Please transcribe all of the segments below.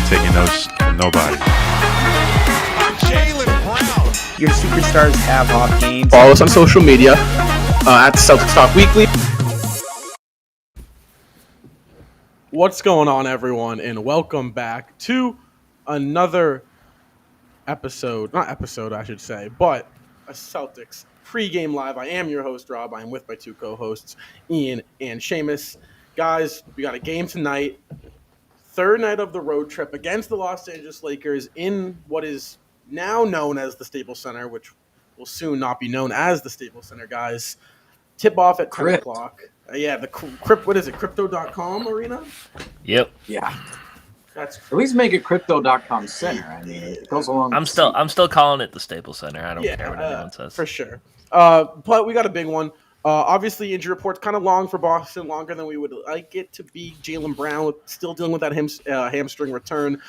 taking those from nobody. Your superstars have off games. Follow us on social media at Celtics Talk Weekly. What's going on, everyone, and welcome back to another episode, not episode, I should say, but a Celtics pregame live. I am your host, Rob. I am with my two co-hosts, Ian and Seamus. Guys, we got a game tonight, third night of the road trip against the Los Angeles Lakers in what is now known as the Staples Center, which will soon not be known as the Staples Center, guys. Tip off at 10 o'clock. Yeah, the what is it, crypto.com arena? Yep. Yeah. That's At least make it crypto.com center. I mean, it goes along. I'm still calling it the Staples Center. I don't care what anyone says. For sure. But we got a big one. Obviously, injury report's kind of long for Boston, longer than we would like it to be. Jaylen Brown, still dealing with that hamstring return,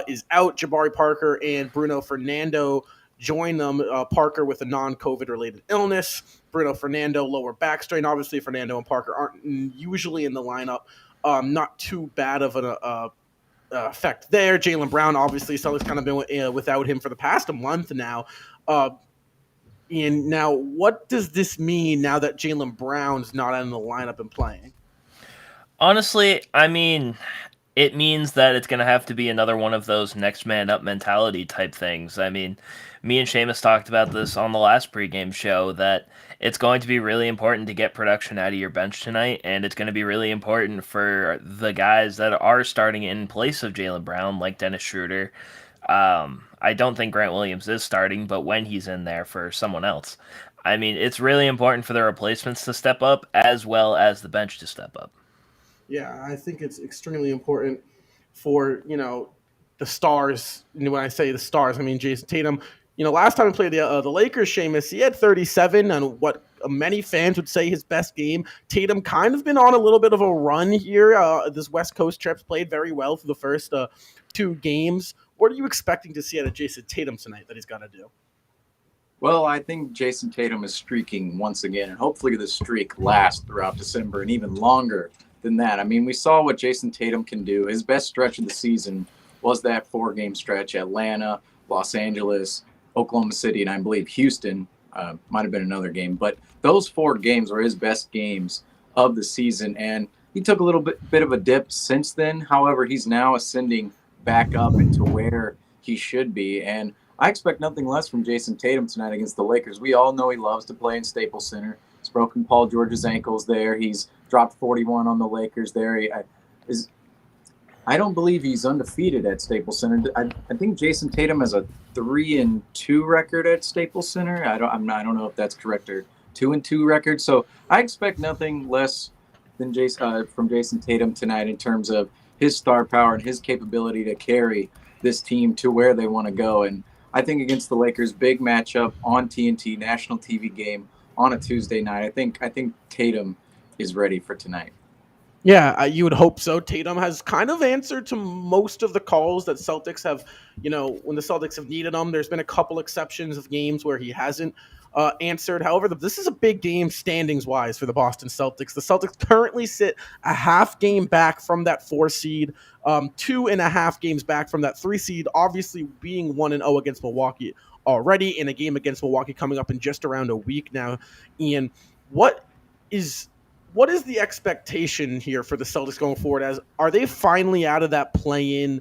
is out. Jabari Parker and Bruno Fernando join them. Parker with a non-COVID related illness. Bruno Fernando, lower back strain. Obviously, Fernando and Parker aren't usually in the lineup. Not too bad of an effect there. Jaylen Brown, obviously, Celtics kind of been without him for the past month now. And now, what does this mean now that Jaylen Brown's not in the lineup and playing? Honestly, I mean, it means that it's going to have to be another one of those next man up mentality type things. I mean, me and Seamus talked about this on the last pregame show, that it's going to be really important to get production out of your bench tonight, and it's going to be really important for the guys that are starting in place of Jaylen Brown, like Dennis Schroeder. I don't think Grant Williams is starting, but when he's in there for someone else, I mean, it's really important for the replacements to step up as well as the bench to step up. Yeah, I think it's extremely important for, the stars. And when I say the stars, I mean Jason Tatum. Last time we played the Lakers, Seamus, he had 37 on what many fans would say his best game. Tatum kind of been on a little bit of a run here. This West Coast trip's played very well for the first two games. What are you expecting to see out of Jason Tatum tonight that he's got to do? Well, I think Jason Tatum is streaking once again, and hopefully the streak lasts throughout December and even longer than that. I mean, we saw what Jason Tatum can do. His best stretch of the season was that 4-game stretch: Atlanta, Los Angeles, Oklahoma City, and I believe Houston. Might have been another game, but those 4 games were his best games of the season, and he took a little bit of a dip since then. However, he's now ascending back up into where he should be, and I expect nothing less from Jason Tatum tonight against the Lakers. We all know he loves to play in Staples Center. He's broken Paul George's ankles there. He's dropped 41 on the Lakers there. I don't believe he's undefeated at Staples Center. I think Jason Tatum has a 3-2 record at Staples Center. I don't know if that's correct, or 2-2 record. So I expect nothing less than from Jason Tatum tonight in terms of his star power and his capability to carry this team to where they want to go. And I think against the Lakers, big matchup on TNT, national TV game on a Tuesday night, I think Tatum is ready for tonight. Yeah, you would hope so. Tatum has kind of answered to most of the calls that Celtics have, when the Celtics have needed him. There's been a couple exceptions of games where he hasn't answered. However, this is a big game standings-wise for the Boston Celtics. The Celtics currently sit a half game back from that 4 seed, 2.5 games back from that 3 seed, obviously being 1-0 against Milwaukee already, in a game against Milwaukee coming up in just around a week now. Ian, what is the expectation here for the Celtics going forward? Are they finally out of that play-in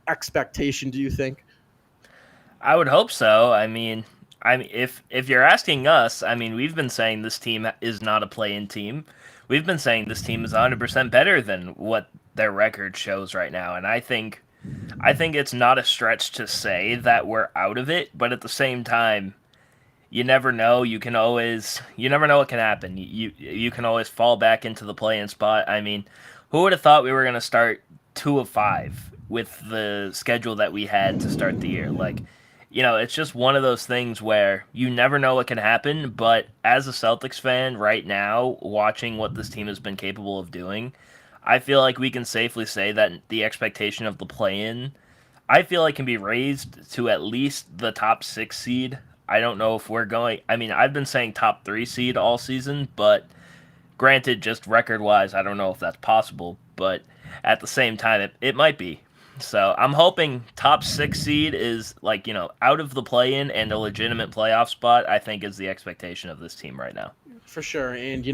expectation, do you think? I would hope so. I mean, if you're asking us, I mean, we've been saying this team is not a play-in team. We've been saying this team is 100% better than what their record shows right now, and I think it's not a stretch to say that we're out of it, but at the same time, you never know. You never know what can happen. You can always fall back into the play-in spot. I mean, who would have thought we were going to start 2 of 5 with the schedule that we had to start the year? Like, it's just one of those things where you never know what can happen, but as a Celtics fan right now, watching what this team has been capable of doing, I feel like we can safely say that the expectation of the play-in, I feel like, can be raised to at least the top 6 seed. I don't know if we're going... I mean, I've been saying top 3 seed all season, but granted, just record-wise, I don't know if that's possible, but at the same time, it might be. So I'm hoping top 6 seed is like, out of the play-in and a legitimate playoff spot, I think is the expectation of this team right now. For sure. And,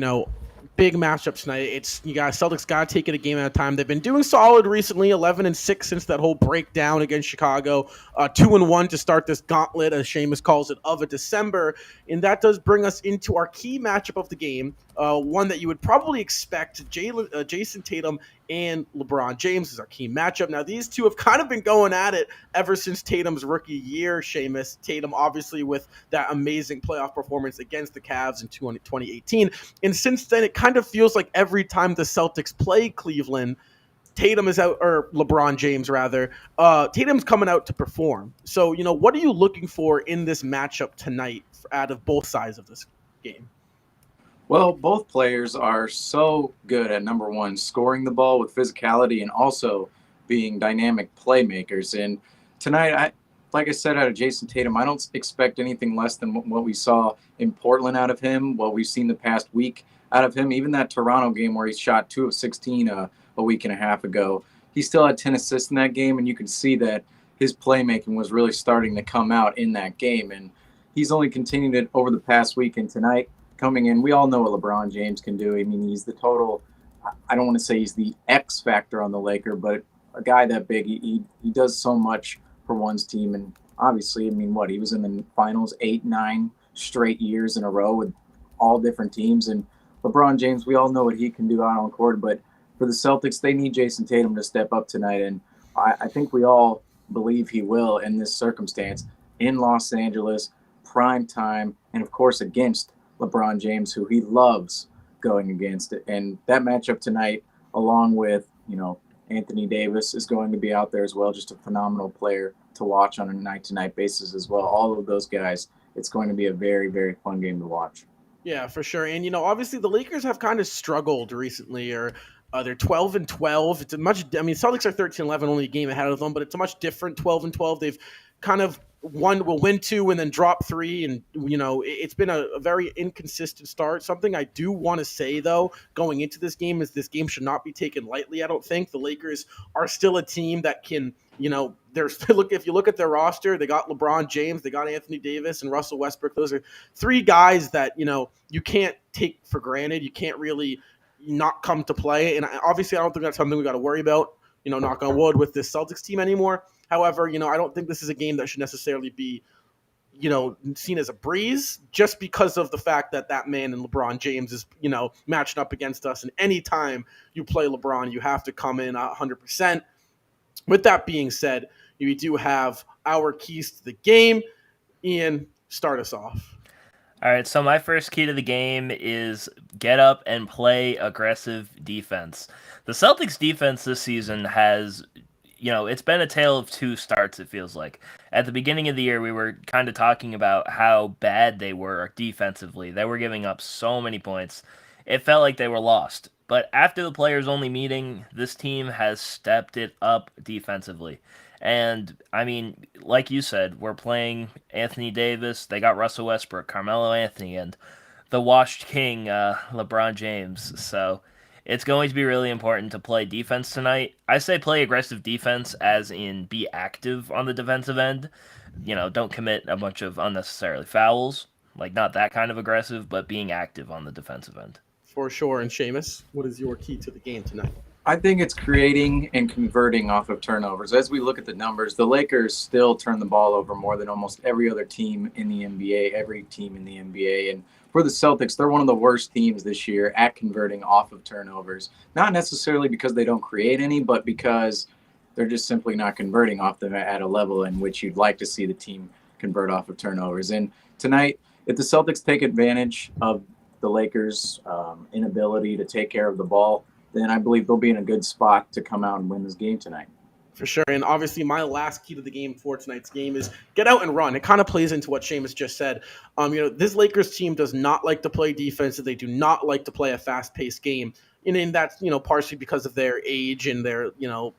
big matchup tonight. It's Celtics got to take it a game at a time. They've been doing solid recently, 11-6 since that whole breakdown against Chicago. 2-1 to start this gauntlet, as Seamus calls it, of a December. And that does bring us into our key matchup of the game, one that you would probably expect. Jayson Tatum and LeBron James is our key matchup. Now, these two have kind of been going at it ever since Tatum's rookie year, Seamus. Tatum, obviously, with that amazing playoff performance against the Cavs in 2018. And since then, it kind of feels like every time the Celtics play Cleveland, Tatum is out, or LeBron James, rather. Tatum's coming out to perform. So, what are you looking for in this matchup tonight out of both sides of this game? Well, both players are so good at, number one, scoring the ball with physicality and also being dynamic playmakers. And tonight, like I said, out of Jayson Tatum, I don't expect anything less than what we saw in Portland out of him, what we've seen the past week out of him. Even that Toronto game where he shot 2 of 16 a week and a half ago, he still had 10 assists in that game, and you could see that his playmaking was really starting to come out in that game. And he's only continued it over the past week, and tonight, coming in, we all know what LeBron James can do. I mean, he's the total, I don't want to say he's the X factor on the Laker, but a guy that big, he does so much for one's team. And obviously, I mean, he was in the finals 8-9 straight years in a row with all different teams. And LeBron James, we all know what he can do out on court, but for the Celtics, they need Jayson Tatum to step up tonight. And I think we all believe he will in this circumstance in Los Angeles, prime time, and of course against LeBron James, who he loves going against. And that matchup tonight, along with, Anthony Davis, is going to be out there as well. Just a phenomenal player to watch on a night-to-night basis as well. All of those guys, it's going to be a very, very fun game to watch. Yeah, for sure. And, obviously the Lakers have kind of struggled recently, or they're 12-12. It's Celtics are 13-11, only a game ahead of them, but it's a much different 12-12. They've kind of will win 2 and then drop 3, and it's been a very inconsistent start. Something I do want to say, though, going into this game, is this game should not be taken lightly. I don't think the Lakers are still a team that can, if you look at their roster, they got LeBron James, they got Anthony Davis and Russell Westbrook. Those are 3 guys that you can't take for granted. You can't really not come to play, and obviously I don't think that's something we got to worry about, knock on wood, with this Celtics team anymore. However, I don't think this is a game that should necessarily be, seen as a breeze, just because of the fact that man and LeBron James is, matching up against us. And anytime you play LeBron, you have to come in 100%. With that being said, we do have our keys to the game. Ian, start us off. All right, so my first key to the game is get up and play aggressive defense. The Celtics defense this season has, it's been a tale of 2 starts, it feels like. At the beginning of the year, we were kind of talking about how bad they were defensively. They were giving up so many points. It felt like they were lost. But after the players-only meeting, this team has stepped it up defensively. And, like you said, we're playing Anthony Davis. They got Russell Westbrook, Carmelo Anthony, and the washed king, LeBron James. So it's going to be really important to play defense tonight. I say play aggressive defense as in be active on the defensive end. Don't commit a bunch of unnecessary fouls. Like, not that kind of aggressive, but being active on the defensive end. For sure. And Seamus, what is your key to the game tonight? I think it's creating and converting off of turnovers. As we look at the numbers, the Lakers still turn the ball over more than almost every other team in the NBA, every team in the NBA. And for the Celtics, they're one of the worst teams this year at converting off of turnovers. Not necessarily because they don't create any, but because they're just simply not converting off them at a level in which you'd like to see the team convert off of turnovers. And tonight, if the Celtics take advantage of the Lakers' inability to take care of the ball, then I believe they'll be in a good spot to come out and win this game tonight. For sure. And obviously my last key to the game for tonight's game is get out and run. It kind of plays into what Seamus just said. This Lakers team does not like to play defense. They do not like to play a fast-paced game. And that's, partially because of their age and their,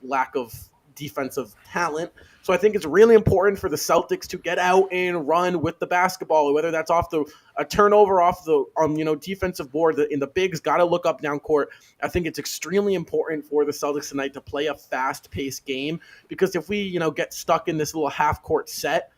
lack of defensive talent. So I think it's really important for the Celtics to get out and run with the basketball, whether that's off a turnover off the defensive board. In the bigs got to look up down court. I think it's extremely important for the Celtics tonight to play a fast-paced game, because if we get stuck in this little half-court set,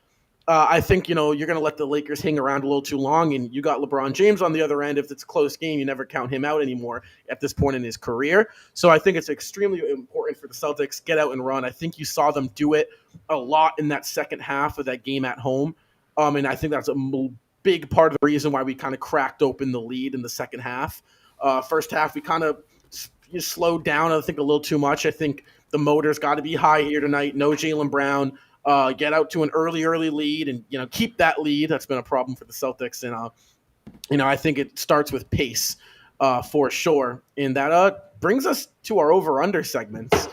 I think, you're going to let the Lakers hang around a little too long, and you got LeBron James on the other end. If it's a close game, you never count him out anymore at this point in his career. So I think it's extremely important for the Celtics get out and run. I think you saw them do it a lot in that second half of that game at home. And I think that's a big part of the reason why we kind of cracked open the lead in the second half. First half, we kind of slowed down, I think, a little too much. I think the motor's got to be high here tonight. No Jaylen Brown. Get out to an early lead and, keep that lead. That's been a problem for the Celtics. And, I think it starts with pace for sure. And that brings us to our over-under segments.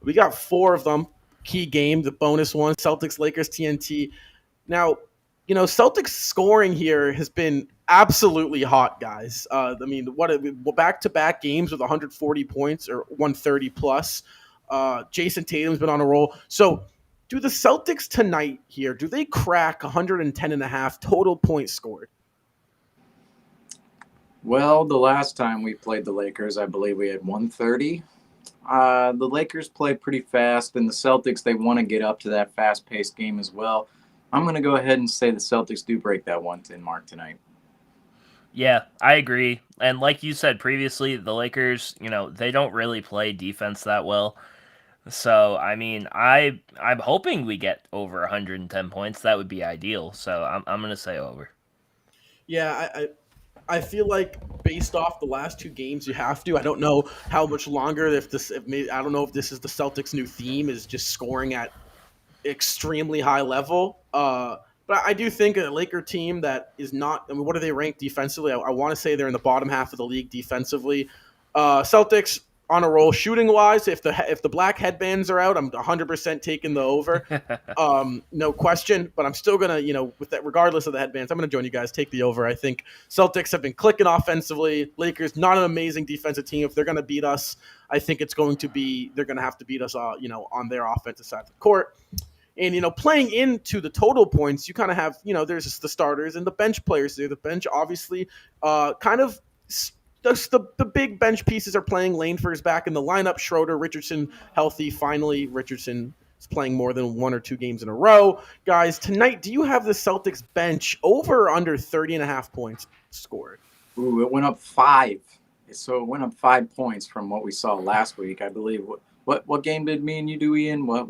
We got 4 of them. Key game, the bonus one, Celtics, Lakers, TNT. Now, Celtics scoring here has been absolutely hot, guys. What back-to-back games with 140 points or 130 plus. Jayson Tatum's been on a roll. So, do the Celtics tonight here, do they crack 110.5 total points scored? Well, the last time we played the Lakers, I believe we had 130. The Lakers play pretty fast, and the Celtics, they want to get up to that fast-paced game as well. I'm going to go ahead and say the Celtics do break that 110 mark tonight. Yeah, I agree. And like you said previously, the Lakers, they don't really play defense that well. So, I'm hoping we get over 110 points. That would be ideal. So, I'm going to say over. Yeah, I feel like based off the last 2 games, you have to. I don't know how much longer. I don't know if this is the Celtics' new theme, is just scoring at extremely high level. But I do think a Laker team that is not. What are they ranked defensively? I want to say they're in the bottom half of the league defensively. Celtics on a roll shooting wise. If the black headbands are out, I'm 100% taking the over. No question. But I'm still gonna, with that, regardless of the headbands, I'm gonna join you guys. Take the over. I think Celtics have been clicking offensively. Lakers not an amazing defensive team. If they're gonna beat us, I think they're gonna have to beat us, on their offensive side of the court. And, playing into the total points, you kind of have, there's just the starters and the bench players there. The bench, obviously, kind of the big bench pieces are playing. Langford's back in the lineup. Schroeder, Richardson healthy. Finally, Richardson is playing more than 1 or 2 games in a row. Guys, tonight, do you have the Celtics bench over or under 30.5 points scored? Ooh, it went up 5. So it went up 5 points from what we saw last week, I believe. What game did me and you do, Ian? What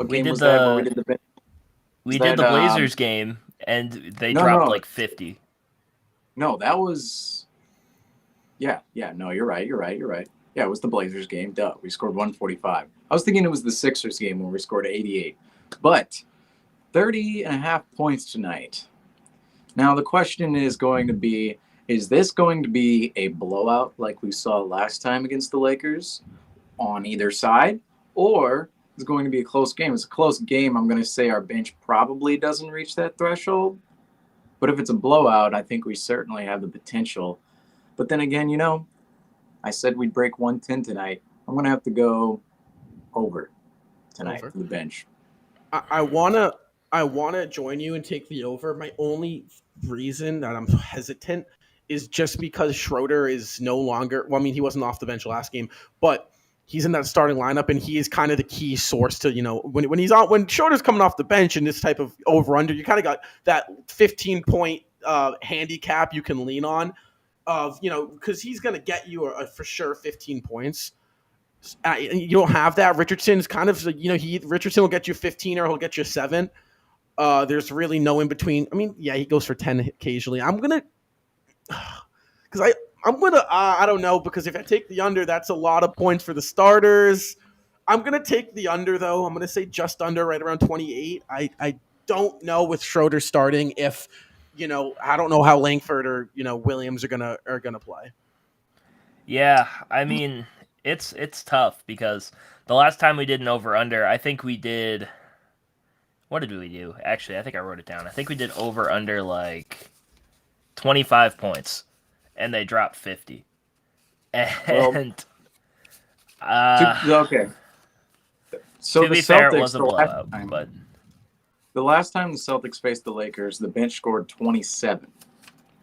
game was that? Where we did the bench? We did the Blazers game, and they dropped like 50. No, that was. Yeah. No, you're right. Yeah, it was the Blazers game. Duh, we scored 145. I was thinking it was the Sixers game where we scored 88. But 30.5 points tonight. Now the question is going to be: is this going to be a blowout like we saw last time against the Lakers on either side, or is it going to be a close game? If it's a close game, I'm going to say our bench probably doesn't reach that threshold. But if it's a blowout, I think we certainly have the potential. But then again, I said we'd break 110 tonight. I'm going to have to go over tonight for the bench. I wanna join you and take the over. My only reason that I'm hesitant is just because Schroeder is no longer. Well, he wasn't off the bench last game, but he's in that starting lineup, and he is kind of the key source to when Schroeder's coming off the bench in this type of over under. You kind of got that 15-point handicap you can lean on. Because he's going to get you for sure 15 points. You don't have that. Richardson's kind of, Richardson will get you 15 or he'll get you 7. There's really no in between. He goes for 10 occasionally. I don't know, because if I take the under, that's a lot of points for the starters. I'm going to take the under, though. I'm going to say just under, right around 28. I don't know with Schroeder starting if – I don't know how Langford or Williams are gonna play. Yeah, it's tough because the last time we did an over under, I think we did. What did we do? Actually, I think I wrote it down. I think we did over under like 25 points, and they dropped 50. And okay. So To the be fair, it Celtics, was a blowout, but the last time the Celtics faced the Lakers, the bench scored 27.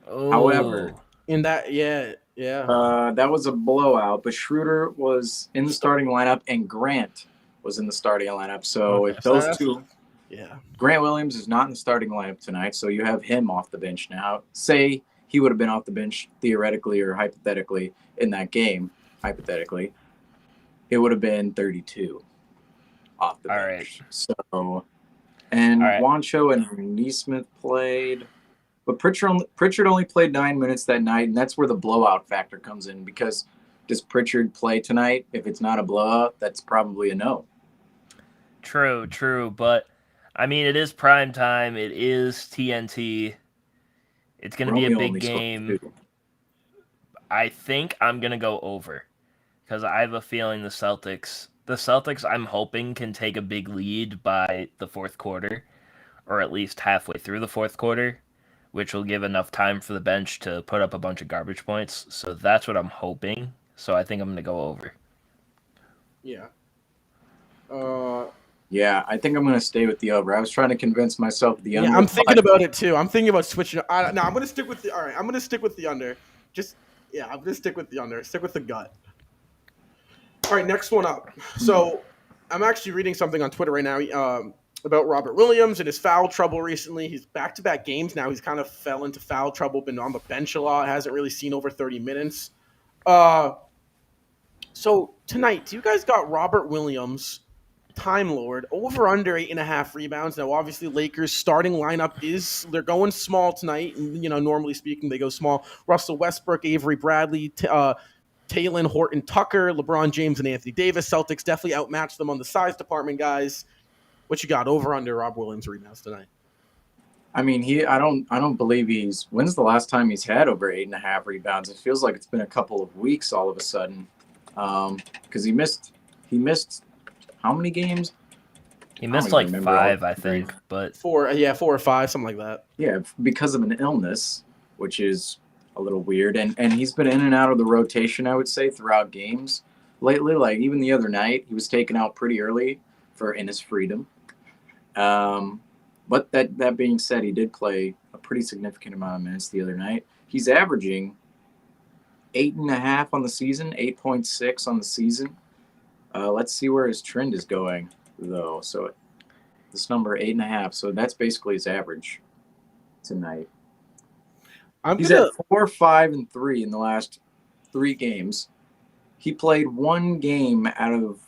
However, oh, In that, yeah. that was a blowout, but Schroeder was in the starting lineup and Grant was in the starting lineup. So Okay, if so those that's- two, Yeah. Grant Williams is not in the starting lineup tonight, so you have him off the bench now. Say he would have been off the bench theoretically or hypothetically in that game, hypothetically, it would have been 32 off the all bench. right, So, and all right. Juancho and Neesmith played. But Pritchard only played 9 minutes that night, and that's where the blowout factor comes in. Because does Pritchard play tonight? If it's not a blowout, that's probably a no. True, but I mean, it is prime time. It is TNT. It's going to be a Romeo big only scored game. 2. I think I'm going to go over because I have a feeling the Celtics, I'm hoping, can take a big lead by the fourth quarter, or at least halfway through the fourth quarter, which will give enough time for the bench to put up a bunch of garbage points. So that's what I'm hoping. So I think I'm going to go over. Yeah. Yeah, I think I'm going to stay with the over. I was trying to convince myself the under. Yeah, I'm thinking about it too. I'm thinking about switching. No, I'm gonna stick with the. All right, I'm gonna stick with the under. I'm gonna stick with the under. Stick with the gut. All right, next one up. So, I'm actually reading something on Twitter right now about Robert Williams and his foul trouble recently. He's back-to-back games now. He's kind of fell into foul trouble. Been on the bench a lot. Hasn't really seen over 30 minutes. So tonight, you guys got Robert Williams, Time Lord, over under 8.5 rebounds. Now, obviously, Lakers starting lineup they're going small tonight. And, normally speaking, they go small. Russell Westbrook, Avery Bradley, Taylor Horton Tucker, LeBron James, and Anthony Davis. Celtics definitely outmatched them on the size department, guys. What you got over under Rob Williams rebounds tonight? I mean, I don't believe he's. When's the last time he's had over 8.5 rebounds? It feels like it's been a couple of weeks all of a sudden. Because he missed how many games? He missed like 5, I think, but 4 or 5, something like that. Yeah, because of an illness, which is a little weird, and he's been in and out of the rotation, I would say, throughout games lately. Like even the other night, he was taken out pretty early for Ennis Freedom. But that being said, he did play a pretty significant amount of minutes the other night. He's averaging 8.5 on the season, 8.6 on the season. Let's see where his trend is going, though. So this number 8.5. So that's basically his average tonight. He's at 4, 5, and 3 in the last 3 games. He played 1 game out of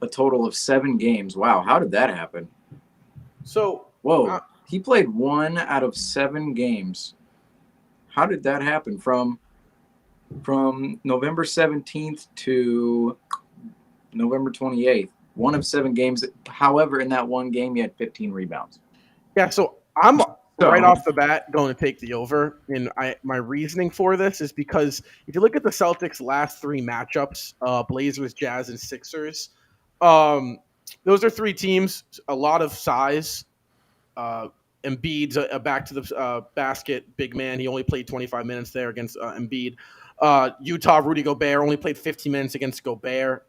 a total of 7 games. Wow, how did that happen? So he played 1 out of 7 games. How did that happen from November 17th to November 28th? 1 of 7 games. However, in that 1 game, he had 15 rebounds. Yeah, so I'm right off the bat going to take the over. And my reasoning for this is because if you look at the Celtics' last 3 matchups, Blazers, Jazz, and Sixers, those are 3 teams, a lot of size. Embiid's back to the basket, big man. He only played 25 minutes there against Embiid. Utah, Rudy Gobert only played 15 minutes against Gobert.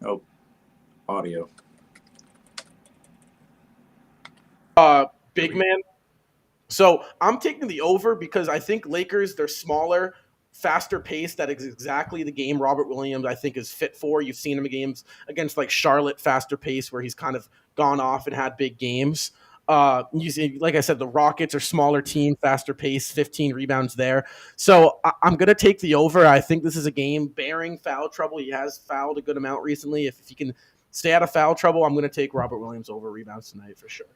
Oh, audio. Big man. So I'm taking the over because I think Lakers, they're smaller, faster pace. That is exactly the game Robert Williams, I think, is fit for. You've seen him in games against like Charlotte, faster pace, where he's kind of gone off and had big games. You see, like I said, the Rockets are smaller team, faster pace, 15 rebounds there. So I'm going to take the over. I think this is a game bearing foul trouble. He has fouled a good amount recently. If he can stay out of foul trouble, I'm going to take Robert Williams over rebounds tonight for sure.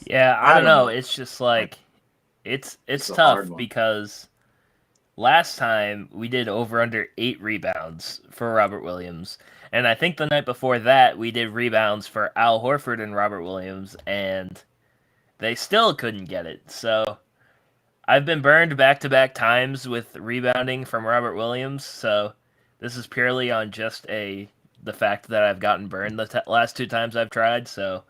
Yeah, I don't know. It's just like it's tough because last time we did over under 8 rebounds for Robert Williams. And I think the night before that we did rebounds for Al Horford and Robert Williams, and they still couldn't get it. So I've been burned back-to-back times with rebounding from Robert Williams, so this is purely on just the fact that I've gotten burned the last 2 times I've tried, so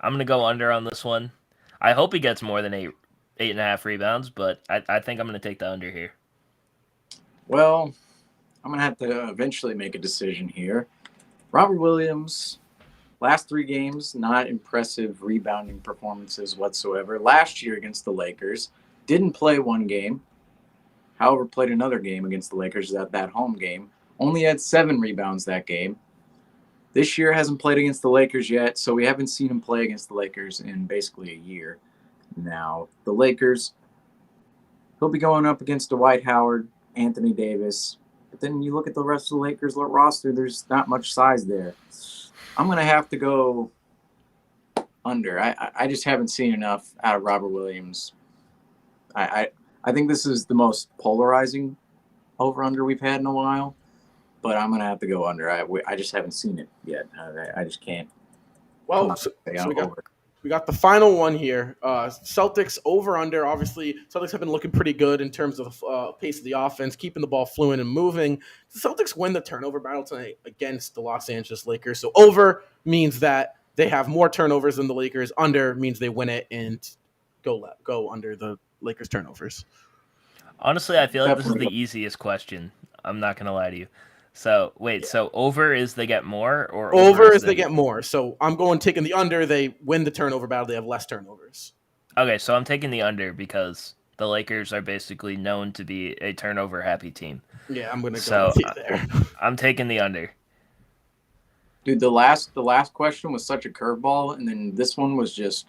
I'm going to go under on this one. I hope he gets more than 8.5 rebounds, but I think I'm going to take the under here. Well, I'm gonna have to eventually make a decision here. Robert Williams, last 3 games, not impressive rebounding performances whatsoever. Last year against the Lakers, didn't play 1 game. However, played another game against the Lakers at that home game. Only had 7 rebounds that game. This year hasn't played against the Lakers yet, so we haven't seen him play against the Lakers in basically a year. Now, the Lakers, he'll be going up against Dwight Howard, Anthony Davis. But then you look at the rest of the Lakers roster, there's not much size there. I'm going to have to go under. I just haven't seen enough out of Robert Williams. I think this is the most polarizing over-under we've had in a while. But I'm going to have to go under. I just haven't seen it yet. I just can't. Well, so we got the final one here. Celtics over-under. Obviously, Celtics have been looking pretty good in terms of pace of the offense, keeping the ball fluent and moving. The Celtics win the turnover battle tonight against the Los Angeles Lakers. So over means that they have more turnovers than the Lakers. Under means they win it and go under the Lakers turnovers. Honestly, I feel like this is the easiest question. I'm not going to lie to you. So, wait, so over is they get more? Or over is they get more. So I'm taking the under. They win the turnover battle. They have less turnovers. Okay, so I'm taking the under because the Lakers are basically known to be a turnover-happy team. Yeah, I'm going to go with you there. I'm taking the under. Dude, the last question was such a curveball, and then this one was just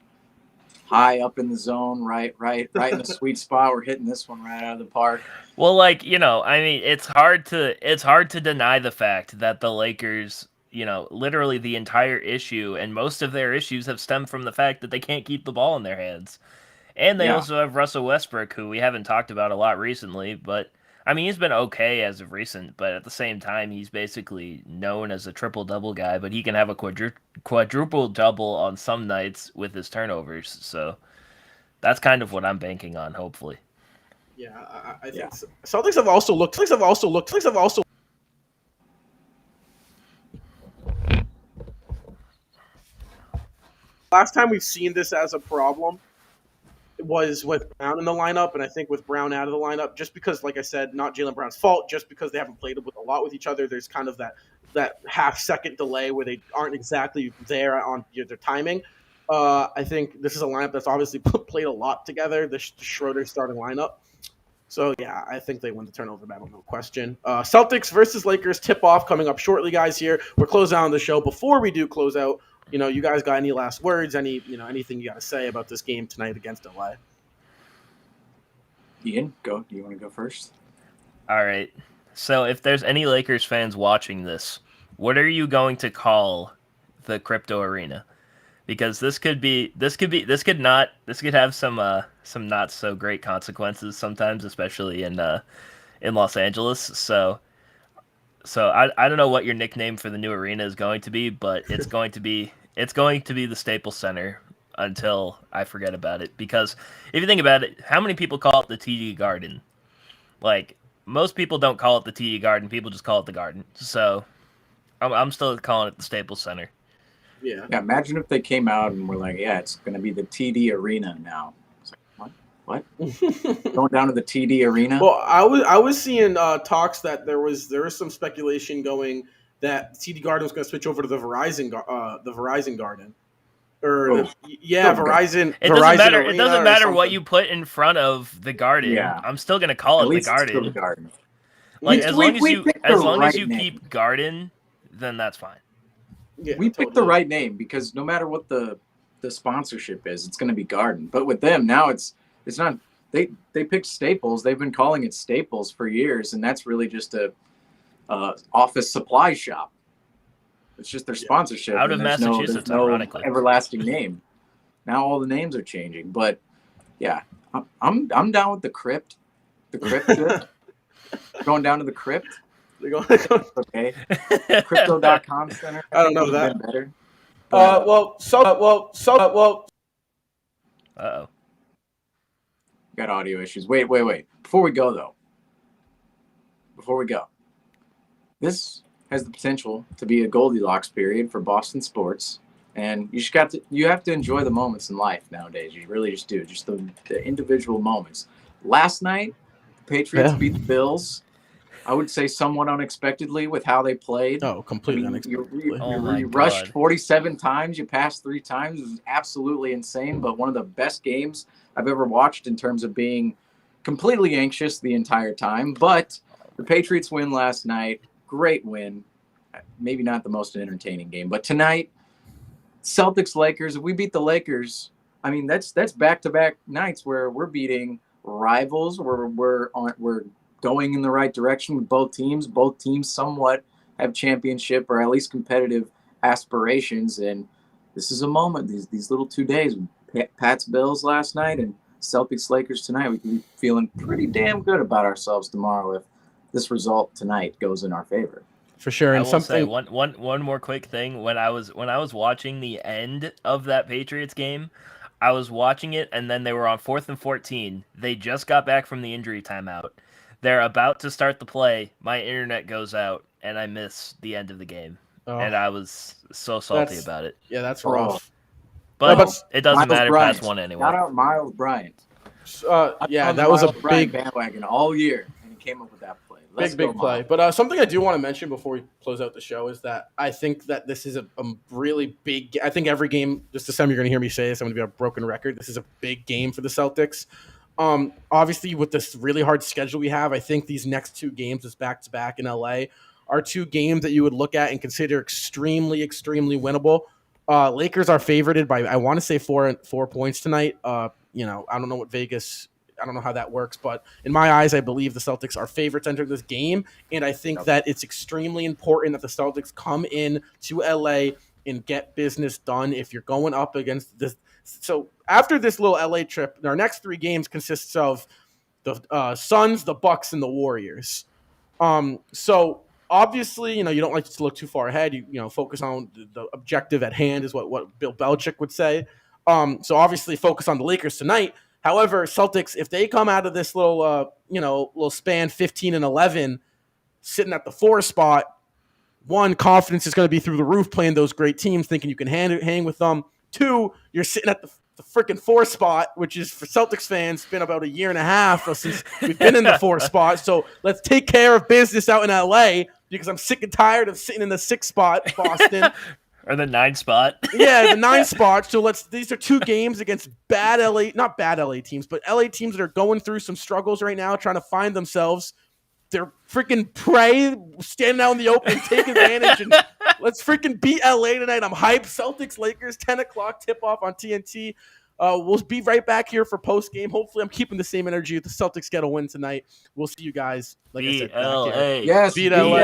high up in the zone, right in the sweet spot. We're hitting this one right out of the park. Well, like, I mean, it's hard to deny the fact that the Lakers, literally the entire issue and most of their issues have stemmed from the fact that they can't keep the ball in their hands. And they also have Russell Westbrook, who we haven't talked about a lot recently, but I mean, he's been okay as of recent, but at the same time, he's basically known as a triple-double guy, but he can have a quadruple-double on some nights with his turnovers, so that's kind of what I'm banking on, hopefully. Yeah, I think so. Celtics have also looked. Last time we've seen this as a problem was with Brown in the lineup, and I think with Brown out of the lineup, just because, like I said, not Jaylen Brown's fault, just because they haven't played a lot with each other, there's kind of that half-second delay where they aren't exactly there on their timing. I think this is a lineup that's obviously played a lot together, the Schroeder starting lineup. So, yeah, I think they win the turnover battle, no question. Celtics versus Lakers tip-off coming up shortly, guys, here. We're closing out on the show. Before we do close out, you guys got any last words, anything you got to say about this game tonight against LA? Ian, go. Do you want to go first? All right. So if there's any Lakers fans watching this, what are you going to call the crypto arena? Because this could have some not so great consequences sometimes, especially in Los Angeles. So I don't know what your nickname for the new arena is going to be, but it's going to be the Staples Center until I forget about it. Because if you think about it, how many people call it the TD Garden? Like, most people don't call it the TD Garden. People just call it the Garden. So I'm still calling it the Staples Center. Yeah. Imagine if they came out and were like, "Yeah, it's going to be the TD Arena now." It's like, what? Going down to the TD Arena? Well, I was seeing talks that there was some speculation going that TD Garden was going to switch over to the Verizon Garden. Verizon. It doesn't matter. Arena, it doesn't matter what you put in front of the Garden. Yeah. I'm still going to call it the Garden. The Garden. Like, as long as you keep Garden, then that's fine. Yeah, we picked the right name because no matter what the sponsorship is, it's going to be Garden. But with them now, it's not. They picked Staples. They've been calling it Staples for years, and that's really just a office supply shop. It's just their sponsorship. Out of Massachusetts, no ironically. Everlasting name. Now all the names are changing, but yeah, I'm down with the crypt. The crypt. Going down to the crypt. Okay. Crypto.com center. I don't know that. Better. Uh-oh. Got audio issues. Wait. Before we go, this has the potential to be a Goldilocks period for Boston sports, and you have to enjoy the moments in life nowadays. You really just do. Just the individual moments. Last night, the Patriots beat the Bills. I would say somewhat unexpectedly with how they played. Oh, completely You, unexpectedly. Oh my you rushed God. 47 times. You passed 3 times. It was absolutely insane, but one of the best games I've ever watched in terms of being completely anxious the entire time. But the Patriots win last night. Great win. Maybe not the most entertaining game, but tonight, Celtics Lakers. If we beat the Lakers, I mean that's back-to-back nights where we're beating rivals. We're going in the right direction with both teams. Both teams somewhat have championship or at least competitive aspirations, and this is a moment. These little 2 days, Pats Bills last night and Celtics Lakers tonight. We can be feeling pretty damn good about ourselves tomorrow if this result tonight goes in our favor. For sure. I And will say something one more quick thing. When I was watching the end of that Patriots game, I was watching it, and then they were on 4th and 14. They just got back from the injury timeout. They're about to start the play. My internet goes out, and I miss the end of the game. And I was so salty about it. Yeah, that's Oh. rough. But it doesn't Miles matter. Bryant. Pats won anyway. Shout out Miles Bryant. Yeah, On the that was a Miles Bryant big bandwagon all year, and he came up with that play. Let's big go, play. Miles. But something I do want to mention before we close out the show is that I think that this is a really big. I think every game this December you're going to hear me say this. I'm going to be a broken record. This is a big game for the Celtics. Obviously, with this really hard schedule we have, I think these next 2 games, this back-to-back in LA, are 2 games that you would look at and consider extremely, extremely winnable. Lakers are favorited by, I want to say 4 points tonight. I don't know what Vegas. I don't know how that works, but in my eyes, I believe the Celtics are favorites entering this game, and I think that it's extremely important that the Celtics come in to LA and get business done if you're going up against this. So after this little LA trip, our next 3 games consists of the Suns, the Bucks, and the Warriors. So obviously, you don't like to look too far ahead. You focus on the objective at hand is what Bill Belichick would say. So obviously focus on the Lakers tonight. However, Celtics, if they come out of this little span 15-11, sitting at the 4 spot, 1, confidence is going to be through the roof playing those great teams, thinking you can hang with them. 2, you're sitting at the freaking 4 spot, which is for Celtics fans been about a year and a half since we've been in the 4 spot. So let's take care of business out in LA because I'm sick and tired of sitting in the 6 spot, Boston. Or the 9 spot. Yeah, the 9 spot. So these are 2 games against not bad LA teams, but LA teams that are going through some struggles right now, trying to find themselves. They're freaking prey, standing out in the open, take advantage, and let's freaking beat LA tonight. I'm hyped. Celtics, Lakers, 10 o'clock tip-off on TNT. We'll be right back here for post-game. Hopefully, I'm keeping the same energy if the Celtics get a win tonight. We'll see you guys, like I said, back here. LA. Yes, Beat LA.